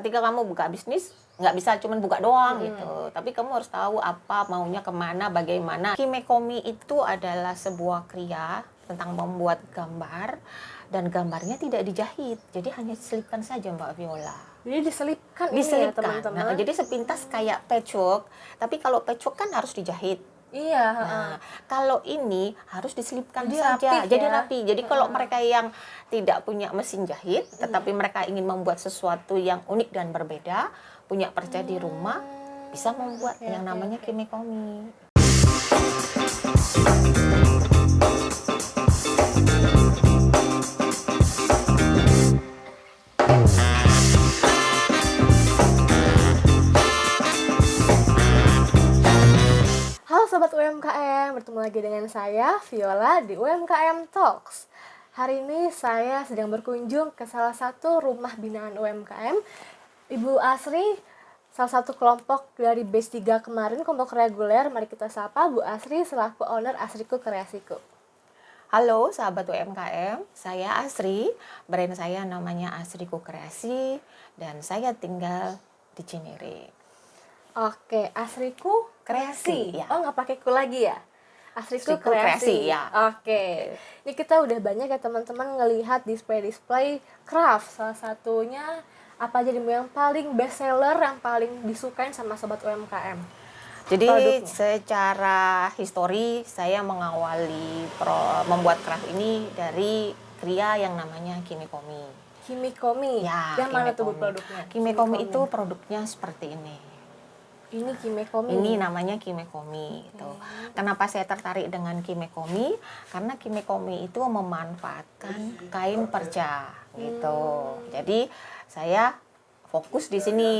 ketika kamu buka bisnis, nggak bisa cuma buka doang gitu. Tapi kamu harus tahu apa maunya kemana, bagaimana. Kimekomi itu adalah sebuah kriya tentang membuat gambar, dan gambarnya tidak dijahit, jadi hanya diselipkan saja Mbak Viola. Jadi diselipkan ini ya Diselipkan. teman-teman. Nah, jadi sepintas kayak patchwork, tapi kalau patchwork kan harus dijahit. Iya. Nah, kalau ini harus diselipkan Jadi saja, rapi jadi ya. rapi. Jadi kalau mereka yang tidak punya mesin jahit, tetapi mereka ingin membuat sesuatu yang unik dan berbeda, punya perca di rumah, bisa membuat yang namanya kimekomi. Halo Sobat UMKM, bertemu lagi dengan saya, Viola, di UMKM Talks. Hari ini saya sedang berkunjung ke salah satu rumah binaan UMKM. Ibu Asri, salah satu kelompok dari Base 3 kemarin, kelompok reguler. Mari kita sapa Bu Asri selaku owner Asriku Kreasiku. Halo sahabat UMKM, saya Asri, brand saya namanya Asriku Kreasi, dan saya tinggal di Cinere. Oke, Asriku Kreasi, ya. Oh, nggak pakai ku lagi ya? Asriku Asriku Kreasi, ya. Oke. Ini kita udah banyak ya teman-teman ngelihat display-display craft. Salah satunya apa aja yang paling best seller, yang paling disukain sama sobat UMKM? Jadi Produknya. secara histori saya mengawali membuat craft ini dari kriya yang namanya kimekomi. Kimekomi. Ya, Yang mana tuh Bu kimekomi. produknya? Kimekomi itu produknya seperti ini. Ini kimekomi. Ini namanya kimekomi itu. Kenapa saya tertarik dengan kimekomi? Karena kimekomi itu memanfaatkan kain perca gitu. Jadi saya fokus di sini.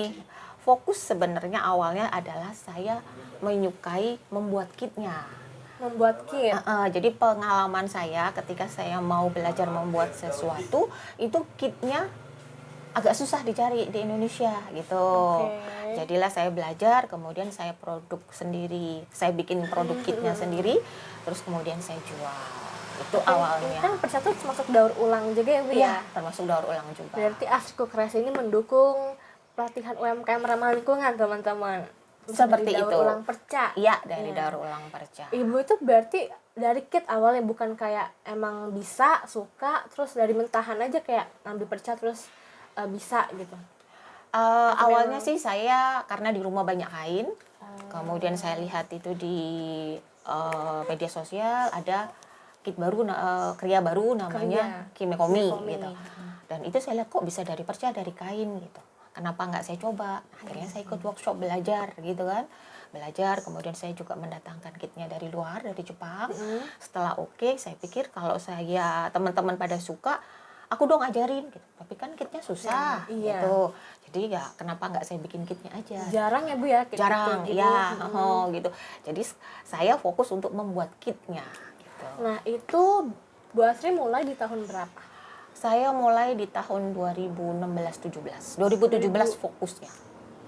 Fokus sebenarnya awalnya adalah saya menyukai membuat kitnya. Membuat kit. Jadi pengalaman saya ketika saya mau belajar membuat sesuatu, itu kitnya agak susah dicari di Indonesia gitu. Jadilah saya belajar, kemudian saya produk sendiri. Saya bikin produk kitnya sendiri, terus kemudian saya jual. Itu awalnya. Kan perca tuh termasuk daur ulang juga ya Bu ya? Iya, termasuk daur ulang juga. Berarti Asriku Kreasi ini mendukung pelatihan UMKM ramah lingkungan teman-teman. Seperti daur itu. ulang perca. Iya, dari daur ulang perca. Ibu itu berarti dari kit awalnya, bukan kayak emang bisa, suka, terus dari mentahan aja kayak ambil perca terus bisa gitu. Awalnya sih saya karena di rumah banyak kain, kemudian saya lihat itu di media sosial ada kit baru, kriya baru namanya kimekomi gitu. Dan itu saya lihat kok bisa dari perca, dari kain gitu. Kenapa nggak saya coba? Akhirnya saya ikut workshop belajar gitu kan. Belajar, kemudian saya juga mendatangkan kitnya dari luar, dari Jepang. Setelah oke, saya pikir kalau saya teman-teman pada suka, aku dong ajarin gitu. Tapi kan kitnya susah gitu. Jadi ya kenapa nggak saya bikin kitnya aja? Jarang ya Bu ya? Jarang, ya, gitu. Jadi saya fokus untuk membuat kitnya. Gitu. Nah itu Bu Asri mulai di tahun berapa? Saya mulai di tahun 2016-17. 2017 fokusnya.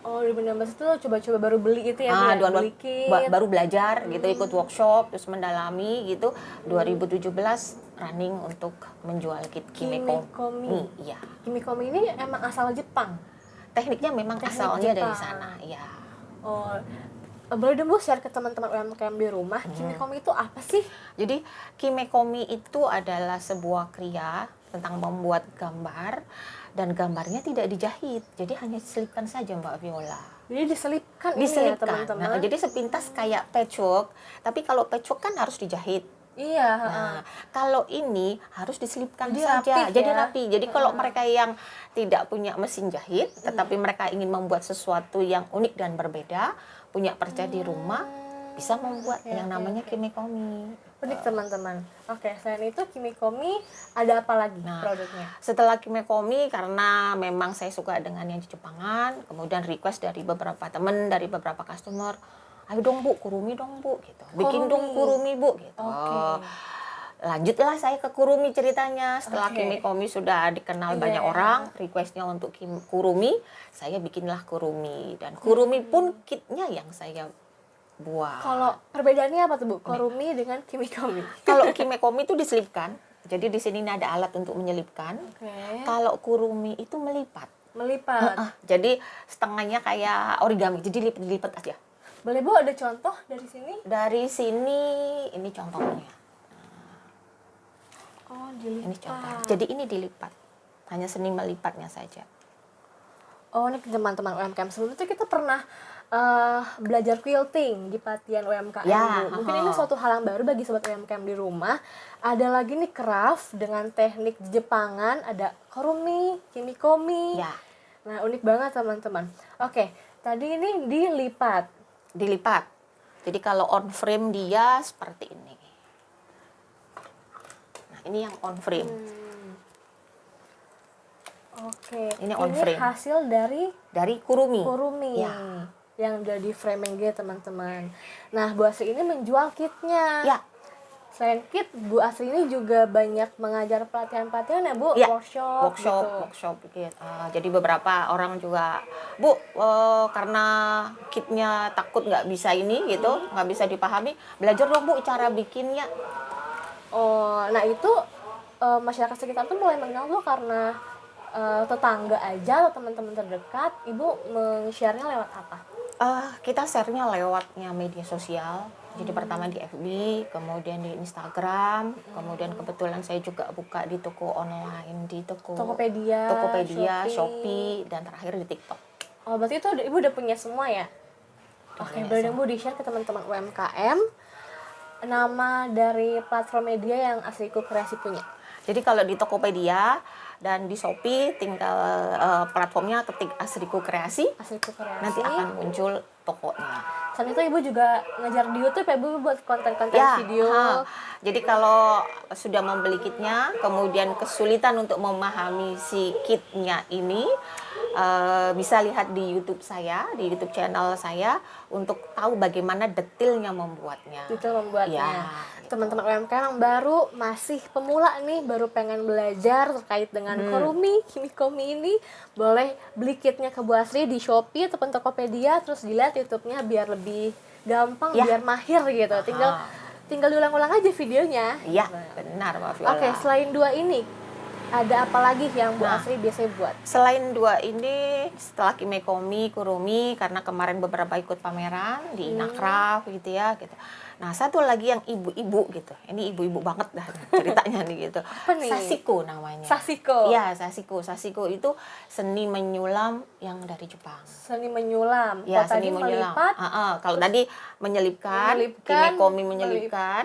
Oh 2016 itu coba-coba baru beli itu ya? Beli kit. Baru belajar gitu, ikut workshop, terus mendalami gitu. 2017 running untuk menjual kit kimekomi. Iya. Kimekomi ini emang asal Jepang? Tekniknya memang asalnya dari sana, ya. Oh, boleh dong Bu share ke teman-teman UMKM di rumah, kimekomi itu apa sih? Jadi kimekomi itu adalah sebuah kriya tentang membuat gambar, dan gambarnya tidak dijahit, jadi hanya diselipkan saja Mbak Viola. Jadi diselipkan ini ya teman-teman. Nah, jadi sepintas kayak patchwork, tapi kalau patchwork kan harus dijahit. Iya. Nah, kalau ini harus diselipkan Jadi saja, rapi jadi ya? rapi. Jadi kalau mereka yang tidak punya mesin jahit, tetapi mereka ingin membuat sesuatu yang unik dan berbeda, punya perca di rumah, bisa membuat yang namanya kimekomi. Unik teman-teman. Oke, selain itu kimekomi ada apa lagi produknya? Setelah kimekomi, karena memang saya suka dengan yang di Jepangan, kemudian request dari beberapa teman, dari beberapa customer, ayo dong Bu, kurumi dong Bu, gitu. Bikin dong kurumi Bu, gitu. Lanjutlah saya ke kurumi ceritanya. Setelah kimekomi sudah dikenal banyak orang, requestnya untuk kurumi, saya bikinlah kurumi. Dan kurumi pun kitnya yang saya buat. Kalau perbedaannya apa tuh Bu? Kurumi dengan kimekomi? Kalau kimekomi itu diselipkan. Jadi di sini ada alat untuk menyelipkan. Kalau kurumi itu melipat. Melipat. Jadi setengahnya kayak origami, jadi dilipat aja. Boleh Bu ada contoh dari sini? Dari sini ini contohnya. Oh, dilipat. Ini contoh. Jadi ini dilipat. Hanya seni melipatnya saja. Oh, ini teman-teman UMKM. Sebelumnya tuh kita pernah belajar quilting di pelatihan UMKM, Ya, Bu. Mungkin ini suatu hal yang baru bagi sobat UMKM di rumah. Ada lagi nih craft dengan teknik Jepangan, ada korumi, kimikomi. Ya, Nah, unik banget teman-teman. Oke, tadi ini dilipat. dilipat. Jadi kalau on frame dia seperti ini. Nah, ini yang on frame. Oke, Ini on frame. hasil Dari kurumi. kurumi Ya. yang udah di framing gitu teman-teman. Nah, Bu Asri ini menjual kitnya. Ya, Selain kit, Bu Asri ini juga banyak mengajar pelatihan-pelatihan ya Bu, ya. workshop gitu. workshop gitu. Jadi beberapa orang juga, Bu, karena kitnya takut nggak bisa ini gitu, nggak bisa dipahami, belajar dong Bu cara bikinnya. Oh, nah itu masyarakat sekitar tuh mulai mengenal Bu karena tetangga aja atau teman-teman terdekat. Ibu men-share-nya lewat apa? Kita share-nya lewatnya media sosial. Jadi pertama di FB, kemudian di Instagram, kemudian kebetulan saya juga buka di toko online, di Tokopedia, Shopee, dan terakhir di TikTok. Oh, berarti itu Ibu udah punya semua ya? Oke, punya boleh dong Bu di-share ke teman-teman UMKM nama dari platform media yang Asriku Kreasi punya. Jadi kalau di Tokopedia dan di Shopee tinggal platformnya ketik Asriku Kreasi, Asriku Kreasi. nanti akan muncul tokonya. Selain itu Ibu juga ngajar di YouTube ya Bu buat konten-konten video. Jadi kalau sudah membeli kitnya, kemudian kesulitan untuk memahami si kitnya ini, bisa lihat di YouTube saya, di YouTube channel saya untuk tahu bagaimana detailnya membuatnya. Itu membuatnya. Ya, Teman-teman UMKM yang baru masih pemula nih, baru pengen belajar terkait dengan korumi, kimikomi ini, boleh beli kitnya ke Bu Asri di Shopee ataupun Tokopedia, terus dilihat YouTube-nya biar lebih gampang, biar mahir gitu. Tinggal diulang-ulang aja videonya. Iya, benar Mbak Viola. Oke, selain dua ini, ada apa lagi yang Bu Asri biasanya buat? Selain dua ini, setelah kimikomi, kurumi, karena kemarin beberapa ikut pameran di Inakraf gitu ya, gitu. Nah, satu lagi yang ibu-ibu gitu. Ini ibu-ibu banget dah ceritanya nih gitu. Apa nih? Sasiko namanya. Sasiko. Iya, sasiko. Sasiko itu seni menyulam yang dari Jepang. Seni menyulam. Ya, Kalau tadi seni menyulam. melipat, Kalau tadi menyelipkan, kimikomi menyelipkan,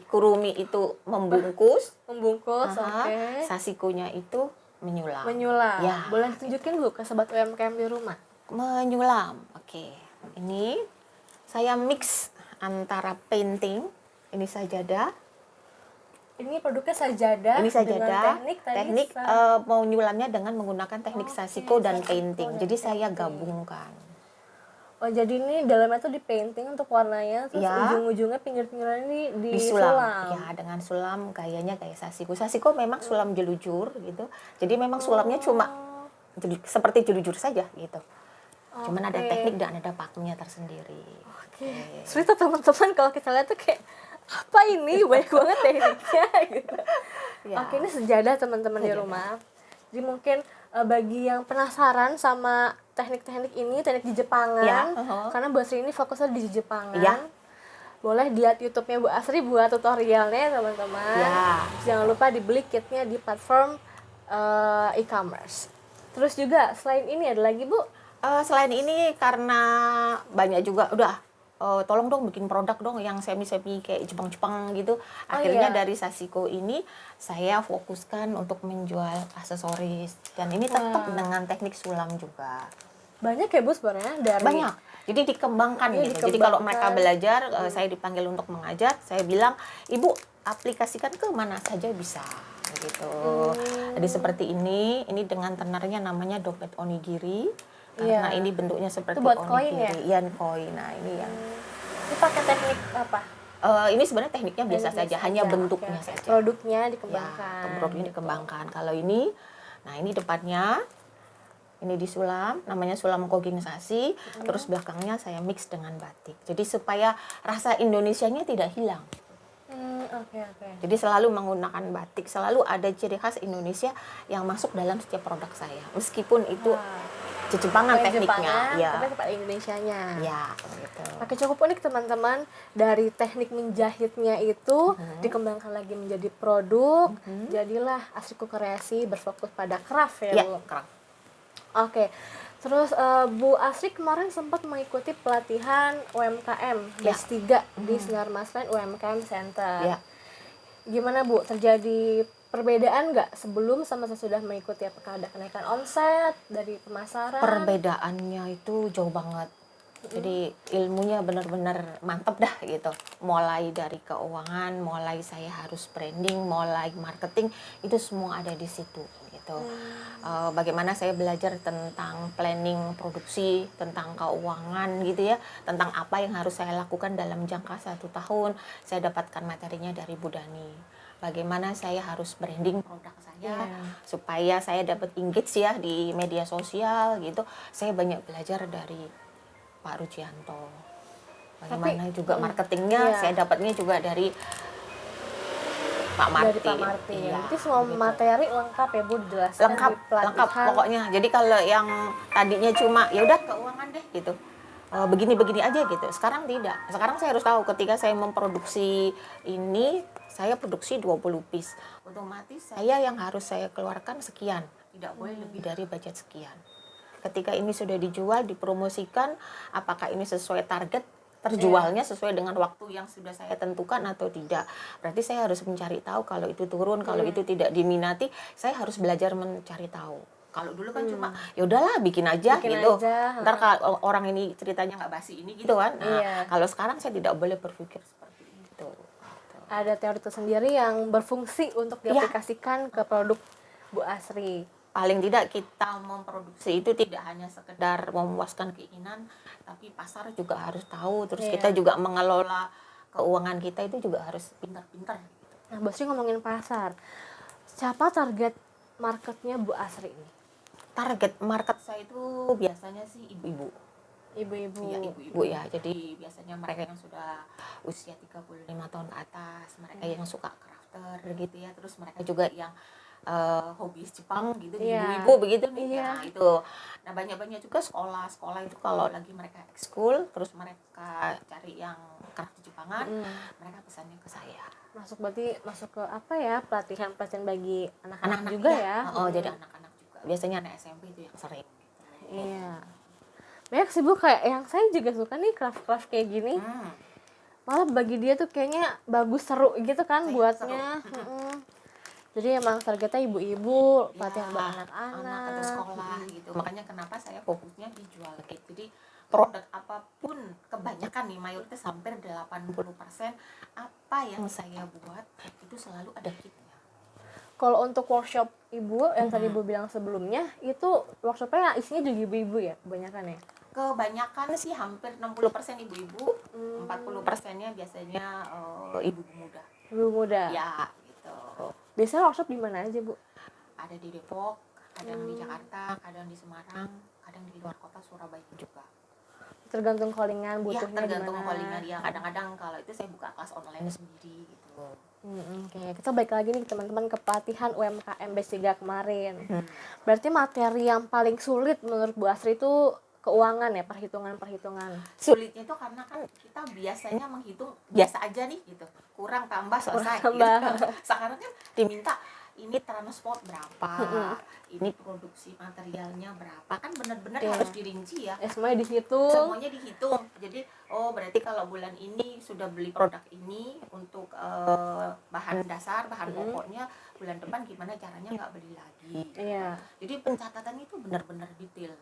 kurumi itu membungkus, oke. sasikonya itu menyulam. Menyulam. Ya. Boleh ditunjukin Bu ke sobat UMKM di rumah? Menyulam. Oke. Ini saya mix antara painting, ini sajadah. Ini produknya sajadah. Ini sajadah. Dengan Teknik mau nyulamnya dengan menggunakan teknik sasiko dan painting. Jadi saya gabungkan. Oh, jadi ini dalamnya tuh di painting untuk warnanya, terus Ya. ujung-ujungnya pinggir-pinggirannya ini Disulam. disulam. Ya, dengan sulam gayanya kayak sasiko. Sasiko memang sulam jelujur gitu. Jadi memang sulamnya cuma seperti jelujur saja gitu. Cuman ada teknik dan ada pakemnya tersendiri. Cerita teman-teman kalau kita lihat tuh kayak apa ini banyak banget tekniknya gitu. Ya. Oke, ini sejadah teman-teman di rumah. Jadi mungkin bagi yang penasaran sama teknik-teknik ini, teknik di Jepangan, Ya, karena Bu Asri ini fokusnya di Jepangan. Ya. Boleh dilihat YouTube-nya Bu Asri buat tutorialnya teman-teman. Ya. Jangan lupa dibeli kitnya di platform e-commerce. Terus juga selain ini ada lagi Bu? Selain ini karena banyak juga udah tolong dong bikin produk dong yang semi-semi kayak Jepang-Jepang gitu. Akhirnya dari Sasiko ini saya fokuskan untuk menjual aksesoris dan ini tetap dengan teknik sulam juga. Banyak ya Bu sebenarnya dari Banyak. Jadi dikembangkan gitu. Jadi kalau mereka belajar, saya dipanggil untuk mengajar, saya bilang, "Ibu, aplikasikan ke mana saja bisa." Gitu. Jadi seperti ini dengan tenernya namanya dompet onigiri. Karena ini bentuknya seperti itu buat koin ya? Iya, koin. Nah, ini yang Ini pakai teknik apa? ini sebenarnya tekniknya biasa saja, hanya bentuknya saja. Produknya Ya, dikembangkan. produknya dikembangkan. Kalau ini, nah ini depannya, ini disulam, namanya sulam koginsasi. Terus belakangnya saya mix dengan batik. Jadi supaya rasa Indonesianya tidak hilang. Oke, oke. Jadi selalu menggunakan batik, selalu ada ciri khas Indonesia yang masuk dalam setiap produk saya. Meskipun itu Jepangan Pakai tekniknya, Jepangan, ya. tapi pakai Indonesianya. Ya, gitu. Oke, cukup unik teman-teman. Dari teknik menjahitnya itu dikembangkan lagi menjadi produk. Jadilah Asriku Kreasi berfokus pada craft ya, Ya, Bu. kerang. Oke. Terus Bu Asri kemarin sempat mengikuti pelatihan UMKM Ya. batch 3 di Sinar Maslen UMKM Center. Ya. Gimana Bu, terjadi perbedaan nggak sebelum sama sesudah mengikuti? Apakah ada kenaikan omset dari pemasaran? Perbedaannya itu jauh banget. Jadi ilmunya benar-benar mantap dah gitu. Mulai dari keuangan, mulai saya harus branding, mulai marketing, itu semua ada di situ gitu. Bagaimana saya belajar tentang planning produksi, tentang keuangan gitu ya, tentang apa yang harus saya lakukan dalam jangka 1 tahun. Saya dapatkan materinya dari Bu Dani. Bagaimana saya harus branding produk saya supaya saya dapat engage ya di media sosial gitu. Saya banyak belajar dari Pak Rujianto. Bagaimana juga marketingnya saya dapatnya juga dari Pak Martin. Dari Pak Martin. Iya, Jadi semua gitu. materi lengkap ya Bu, dijelaskan Lengkap, di pelatihan. lengkap pokoknya. Jadi kalau yang tadinya cuma ya udah keuangan deh gitu. Begini-begini aja gitu. Sekarang tidak. Sekarang saya harus tahu ketika saya memproduksi ini, saya produksi 20 piece. Otomatis saya yang harus saya keluarkan sekian. Tidak boleh lebih dari budget sekian. Ketika ini sudah dijual, dipromosikan, apakah ini sesuai target terjualnya sesuai dengan waktu yang sudah saya tentukan atau tidak. Berarti saya harus mencari tahu kalau itu turun, kalau itu tidak diminati, saya harus belajar mencari tahu. Kalau dulu kan cuma ya udahlah bikin aja gitu. Ntar kalau orang ini ceritanya nggak basi ini gitu kan. Nah, kalau sekarang saya tidak boleh berpikir seperti itu. Ada teori tersendiri yang berfungsi untuk diaplikasikan ke produk Bu Asri. Paling tidak kita memproduksi itu tidak hanya sekedar memuaskan keinginan, tapi pasar juga harus tahu. Terus kita juga mengelola keuangan kita itu juga harus pintar-pintar. Nah, Bu Asri ngomongin pasar. Siapa target marketnya Bu Asri ini? Target market saya itu biasanya sih ibu-ibu. Ibu-ibu. Iya, ibu-ibu ya. Jadi biasanya mereka yang sudah usia 35 tahun ke atas, mereka yang suka crafter gitu ya. Terus mereka juga yang hobi Jepang gitu, ibu-ibu begitu nih. Nah, itu. Nah, banyak-banyak juga sekolah itu kalau lagi mereka ekskul, terus mereka cari yang craft Jepangan, mereka pesannya ke saya. Berarti masuk ke apa ya? Pelatihan bagi anak-anak juga ya. Jadi anak-anak juga. Biasanya anak SMP itu yang sering. Iya. Banyak sih Bu, kayak yang saya juga suka nih craft kayak gini. Malah bagi dia tuh kayaknya bagus, seru gitu kan buatnya. Jadi emang targetnya ibu-ibu, pelatihan buat anak-anak atau sekolah gitu. Makanya kenapa saya fokusnya di jual kit. Jadi produk apapun, kebanyakan nih mayoritas hampir 80% apa yang saya buat itu selalu ada kitnya. Kalau untuk workshop Ibu yang tadi Ibu bilang sebelumnya, itu workshopnya isinya juga ibu-ibu ya kebanyakan ya? Kebanyakan sih hampir 60% ibu-ibu, 40%-nya biasanya ibu muda. Ibu muda? Ya, gitu. Biasanya workshop di mana aja Bu? Ada di Depok, kadang di Jakarta, kadang di Semarang, kadang di luar kota Surabaya juga. Tergantung callingan butuhnya ya, tergantung gimana? callingan ya. Kadang-kadang kalau itu saya buka kelas online sendiri gitu. Oke, kita balik lagi nih teman-teman ke pelatihan UMKM batch 3 kemarin. Berarti materi yang paling sulit menurut Bu Asri itu keuangan ya, perhitungan-perhitungan. Sulitnya itu karena kan kita biasanya menghitung biasa aja nih gitu. Kurang tambah selesai Kurang tambah. Gitu. Sekarang kan diminta ini transport berapa, ini produksi materialnya berapa, kan benar-benar harus dirinci ya. Semuanya dihitung. Semuanya dihitung. Jadi berarti kalau bulan ini sudah beli produk ini untuk bahan dasar, bahan pokoknya, bulan depan gimana caranya nggak beli lagi. Iya. Jadi pencatatan itu benar-benar detail.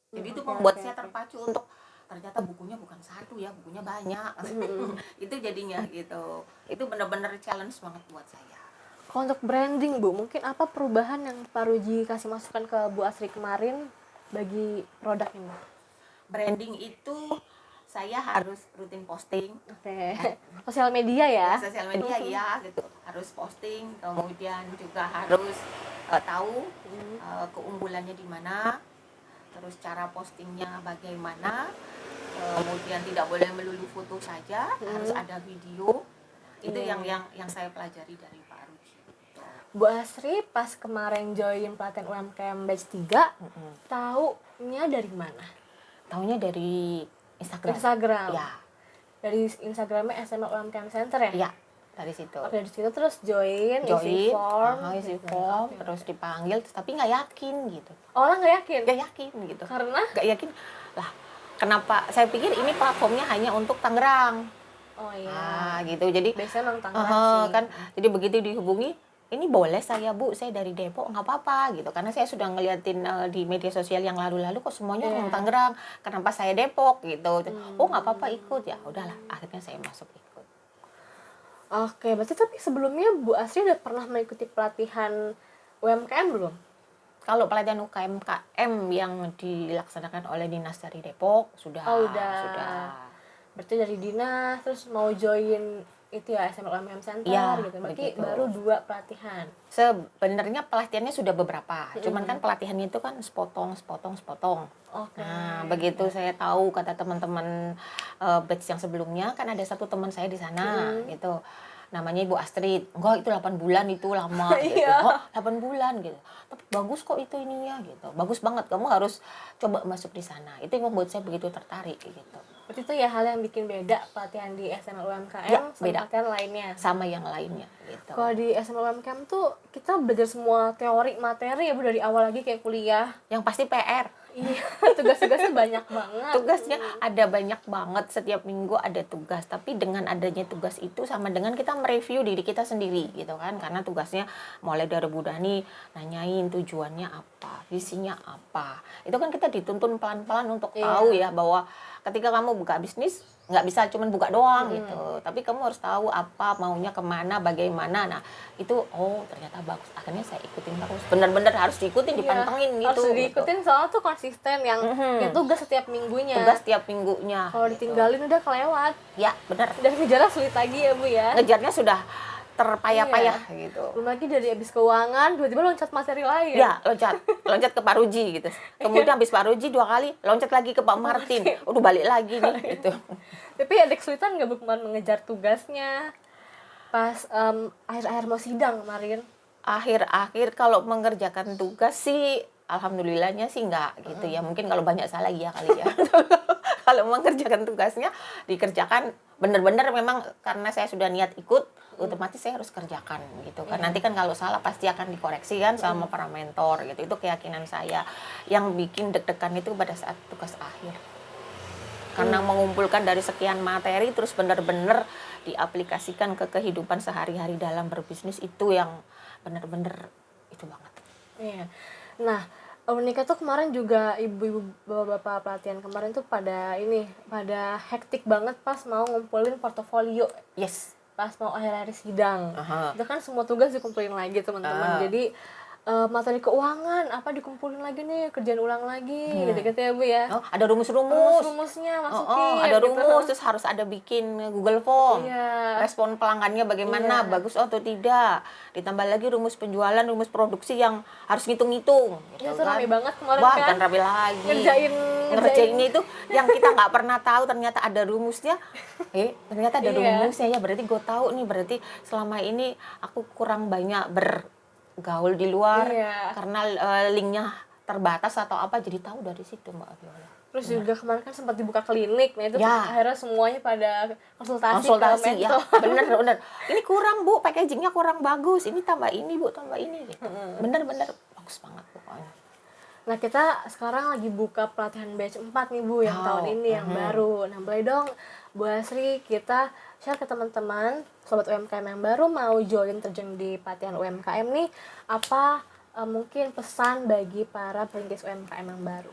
Jadi itu membuat saya terpacu untuk ternyata bukunya bukan satu ya, bukunya banyak. Itu jadinya gitu. Itu benar-benar challenge banget buat saya. Kalau untuk branding Bu, mungkin apa perubahan yang Pak Ruji kasih masukan ke Bu Asri kemarin bagi produk ini? Branding itu saya harus rutin posting. Oke. Sosial media ya? Sosial media ya gitu. Harus posting, kemudian juga harus tahu keunggulannya di mana. Terus cara postingnya bagaimana, kemudian tidak boleh melulu foto saja, harus ada video. Itu Iya. yang saya pelajari dari Pak Ruji. Bu Asri pas kemarin join pelatihan UMKM batch 3, taunya dari mana? Taunya dari Instagram. Instagram. Ya, Dari Instagramnya SMA UMKM Center ya? ya dari situ. Oke, dari situ terus isi form. isi gitu. form, Oke, terus oke. dipanggil, tapi nggak yakin gitu. Orang nggak yakin? Nggak yakin gitu. Karena? Nggak yakin lah. Kenapa? Saya pikir ini platformnya hanya untuk Tangerang. Oh iya. Ah, gitu. Jadi Biasanya memang Tangerang sih. kan jadi begitu dihubungi, ini boleh saya Bu, saya dari Depok, nggak apa-apa gitu. Karena saya sudah ngeliatin di media sosial yang lalu-lalu kok semuanya orang Tangerang. Kenapa saya Depok gitu? Oh nggak apa-apa ikut ya. Udahlah, akhirnya saya masuk ikut. Oke, berarti tapi sebelumnya Bu Asri udah pernah mengikuti pelatihan UMKM belum? Kalau pelatihan UKM yang dilaksanakan oleh Dinas dari Depok sudah. Oh, udah. Sudah. Berarti dari dinas terus mau join itu ya SMA UMKM Center Iya, gitu. Berarti begitu. baru 2 pelatihan. Sebenarnya pelatihannya sudah beberapa. Cuman kan pelatihannya itu kan sepotong. Oke. Nah, begitu saya tahu kata teman-teman batch yang sebelumnya, kan ada satu teman saya di sana gitu. Namanya Ibu Astrid. Enggak, itu 8 bulan itu lama gitu. Iya. Oh, 8 bulan gitu. Tapi bagus kok itu ininya gitu. Bagus banget, kamu harus coba masuk di sana. Itu yang membuat saya begitu tertarik gitu. Berarti itu ya hal yang bikin beda pelatihan di SMA UMKM Ya, sama beda. pelatihan lainnya. Sama yang lainnya gitu. Kalau di SMA UMKM tuh kita belajar semua teori materi ya Bu, dari awal lagi kayak kuliah. Yang pasti PR. Iya, tugas-tugasnya banyak banget. Tugasnya ada banyak banget, setiap minggu ada tugas, tapi dengan adanya tugas itu sama dengan kita mereview diri kita sendiri gitu kan, karena tugasnya mulai dari Bu Dani nanyain tujuannya apa, visinya apa, itu kan kita dituntun pelan-pelan untuk tahu ya bahwa ketika kamu buka bisnis nggak bisa cuma buka doang gitu, tapi kamu harus tahu apa maunya, kemana, bagaimana. Nah itu ternyata bagus, akhirnya saya ikutin terus, bener-bener harus diikutin, dipantengin gitu. Harus diikutin soalnya tuh konsisten yang tugas setiap minggunya. Tugas tiap minggunya. Kalau ditinggalin udah kelewat. Ya benar. Dan ngejarnya sulit lagi ya Bu ya. Ngejarnya sudah terpayah-payah gitu. Belum lagi dari habis keuangan tiba-tiba loncat materi lain. Ya, loncat ke Pak Ruji gitu. Kemudian habis Pak Ruji 2 kali, loncat lagi ke Pak Martin. Udah balik lagi nih gitu. Tapi ada kesulitan nggak Bu kemarin mengejar tugasnya pas akhir-akhir mau sidang kemarin? Akhir-akhir kalau mengerjakan tugas sih alhamdulillahnya sih enggak gitu ya. Mungkin kalau banyak salah ya kali ya. Kalau mengerjakan tugasnya dikerjakan benar-benar, memang karena saya sudah niat ikut, otomatis saya harus kerjakan gitu kan. Nanti kan kalau salah pasti akan dikoreksi kan sama para mentor gitu. Itu keyakinan saya. Yang bikin deg-degan itu pada saat tugas akhir. Karena mengumpulkan dari sekian materi terus benar-benar diaplikasikan ke kehidupan sehari-hari dalam berbisnis, itu yang benar-benar itu banget. Iya. Nah, uniknya tuh kemarin juga ibu-ibu bapak-bapak pelatihan kemarin tuh pada hektik banget pas mau ngumpulin portofolio. Yes. Pas mau akhir-akhir sidang. Aha. Itu kan semua tugas dikumpulin lagi teman-teman. Jadi materi keuangan apa dikumpulin lagi nih, kerjaan ulang lagi gitu-gitu ya Bu ya. Oh, ada rumus-rumus. Rumusnya masukin. Ada gitu. rumus, terus harus ada bikin Google Form. Iya. Respon pelanggannya bagaimana, bagus atau tidak. Ditambah lagi rumus penjualan, rumus produksi yang harus ngitung-ngitung. Gitu Itu kan. rame banget kemarin Wah, kan. dan rame lagi. Ngerjainnya itu yang kita nggak pernah tahu, ternyata ada rumusnya. Ternyata ada rumusnya ya. Berarti gue tahu nih, berarti selama ini aku kurang banyak bergaul di luar karena linknya terbatas atau apa, jadi tahu dari situ Mbak Viola. Terus juga kemarin kan sempat dibuka klinik, nah itu akhirnya semuanya pada konsultasi ke ya, bener. Ini kurang Bu, packagingnya kurang bagus, ini tambah ini Bu, tambah ini gitu. Bener-bener bagus banget pokoknya. Nah kita sekarang lagi buka pelatihan batch 4 nih Bu, yang tahun ini yang baru. Nah boleh dong Bu Asri kita share ke teman-teman sobat UMKM yang baru mau join terjun di pelatihan UMKM nih, apa mungkin pesan bagi para perintis UMKM yang baru?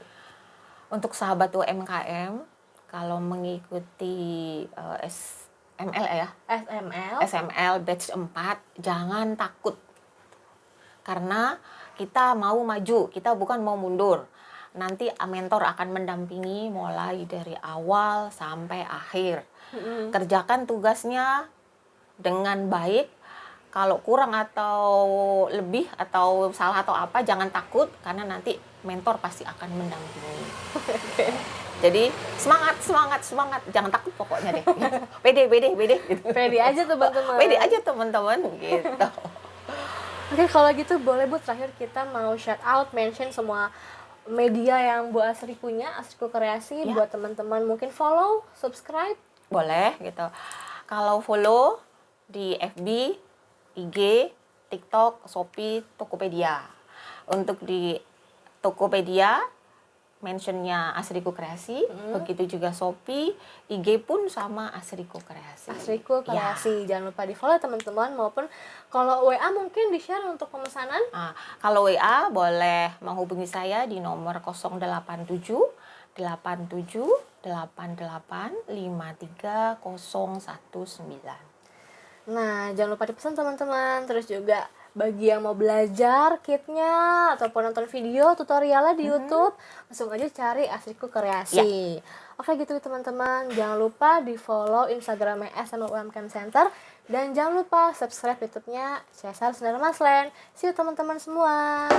Untuk sahabat UMKM, kalau mengikuti SML ya, SML batch 4, jangan takut. Karena kita mau maju, kita bukan mau mundur. Nanti mentor akan mendampingi mulai dari awal sampai akhir. Kerjakan tugasnya dengan baik. Kalau kurang atau lebih atau salah atau apa jangan takut karena nanti mentor pasti akan mendampingi. Jadi semangat, jangan takut pokoknya deh. Pede gitu. Pede aja teman-teman. Pede aja teman-teman gitu. Oke, kalau gitu boleh Bu terakhir kita mau shout out, mention semua media yang Bu Asri punya, Asriku Kreasi, Ya. buat teman-teman mungkin follow, subscribe. Boleh gitu. Kalau follow di FB, IG, TikTok, Shopee, Tokopedia. Untuk di Tokopedia mentionnya Asriku Kreasi, begitu juga Shopee, IG pun sama Asriku Kreasi. Asriku Ya. Kreasi. Jangan lupa di follow teman-teman, maupun kalau WA mungkin di share untuk pemesanan. Nah, kalau WA boleh menghubungi saya di nomor 087 87 88 53019. Nah, jangan lupa dipesan teman-teman. Terus juga bagi yang mau belajar kitnya ataupun nonton video tutorialnya di YouTube, langsung aja cari Asriku Kreasi. Oke gitu teman-teman, jangan lupa di follow Instagramnya SMA UMKM Center, dan jangan lupa subscribe YouTube-nya Cesar Sinar Maslen. See you teman-teman semua.